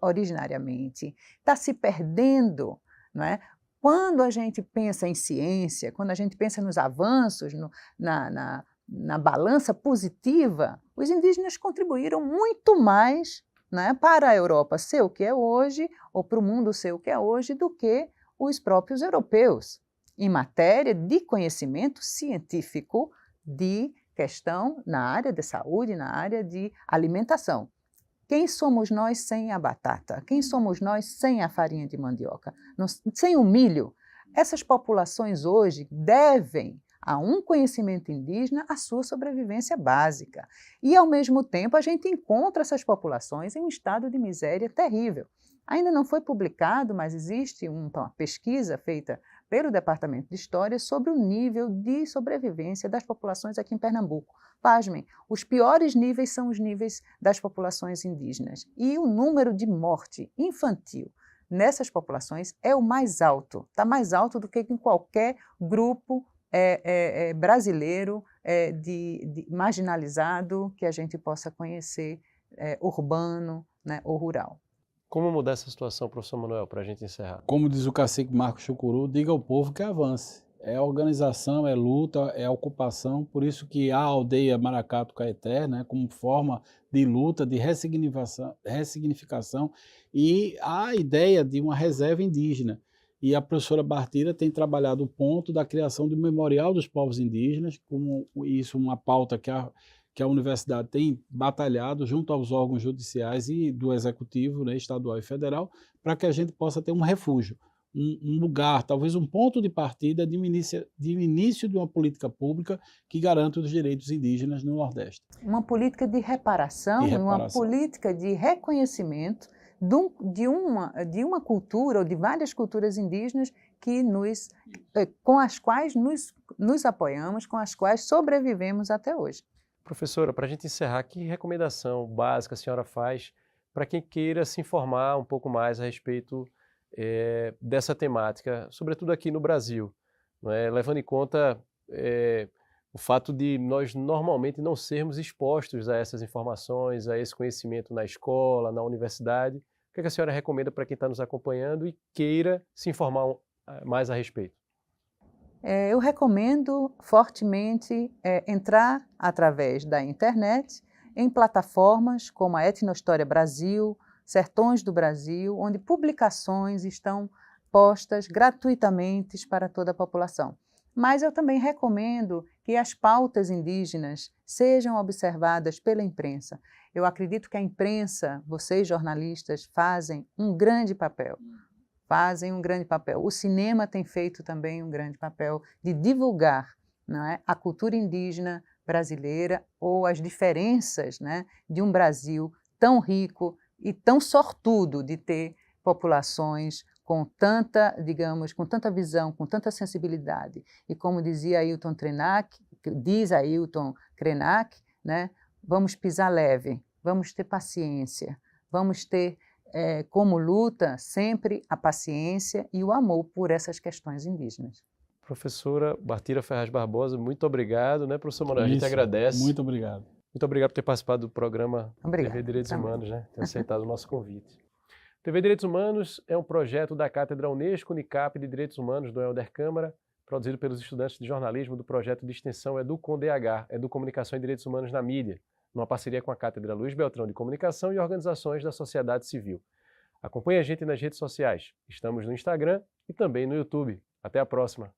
S3: originariamente, está se perdendo, não é? Quando a gente pensa em ciência, quando a gente pensa nos avanços, na balança positiva, os indígenas contribuíram muito mais, né, para a Europa ser o que é hoje, ou para o mundo ser o que é hoje, do que os próprios europeus, em matéria de conhecimento científico de questão na área de saúde, na área de alimentação. Quem somos nós sem a batata? Quem somos nós sem a farinha de mandioca? Sem o milho? Essas populações hoje devem a um conhecimento indígena a sua sobrevivência básica. E, ao mesmo tempo, a gente encontra essas populações em um estado de miséria terrível. Ainda não foi publicado, mas existe uma pesquisa feita pelo Departamento de História sobre o nível de sobrevivência das populações aqui em Pernambuco. Pasmem, os piores níveis são os níveis das populações indígenas. E o número de morte infantil nessas populações é o mais alto, está mais alto do que em qualquer grupo brasileiro marginalizado que a gente possa conhecer, urbano, né, ou rural.
S1: Como mudar essa situação, professor Manuel, para a gente encerrar?
S2: Como diz o cacique Marcos Chucuru, diga ao povo que avance. É organização, é luta, é ocupação, por isso que a aldeia Maracatu Caeté, né, como forma de luta, de ressignificação, e a ideia de uma reserva indígena. E a professora Bartira tem trabalhado o ponto da criação do Memorial dos Povos Indígenas, como isso uma pauta que a universidade tem batalhado junto aos órgãos judiciais e do executivo, né, estadual e federal, para que a gente possa ter um refúgio, um lugar, talvez um ponto de partida de início de uma política pública que garanta os direitos indígenas no Nordeste.
S3: Uma política de reparação, uma política de reconhecimento de uma cultura ou de várias culturas indígenas que com as quais nos apoiamos, com as quais sobrevivemos até hoje.
S1: Professora, para a gente encerrar, que recomendação básica a senhora faz para quem queira se informar um pouco mais a respeito dessa temática, sobretudo aqui no Brasil, não é? Levando em conta o fato de nós normalmente não sermos expostos a essas informações, a esse conhecimento na escola, na universidade. O que a senhora recomenda para quem está nos acompanhando e queira se informar mais a respeito?
S3: Eu recomendo fortemente entrar através da internet em plataformas como a Etnohistória Brasil, Sertões do Brasil, onde publicações estão postas gratuitamente para toda a população. Mas eu também recomendo que as pautas indígenas sejam observadas pela imprensa. Eu acredito que a imprensa, vocês jornalistas, fazem um grande papel. O cinema tem feito também um grande papel de divulgar, não é, a cultura indígena brasileira ou as diferenças, né, de um Brasil tão rico e tão sortudo de ter populações com tanta, digamos, com tanta visão, com tanta sensibilidade. E como dizia Ailton Krenak, né, vamos pisar leve, vamos ter paciência, vamos ter como luta, sempre a paciência e o amor por essas questões indígenas.
S1: Professora Bartira Ferraz Barbosa, muito obrigado, né, professor Manuel? A gente agradece.
S2: Muito obrigado.
S1: Muito obrigado por ter participado do programa
S3: Obrigada,
S1: TV Direitos
S3: também.
S1: Humanos, né? Ter aceitado o nosso convite. TV Direitos Humanos é um projeto da Cátedra Unesco Unicap de Direitos Humanos do Helder Câmara, produzido pelos estudantes de jornalismo do projeto de extensão EduComDH, Educomunicação e Direitos Humanos na Mídia, numa parceria com a Cátedra Luiz Beltrão de Comunicação e organizações da sociedade civil. Acompanhe a gente nas redes sociais. Estamos no Instagram e também no YouTube. Até a próxima!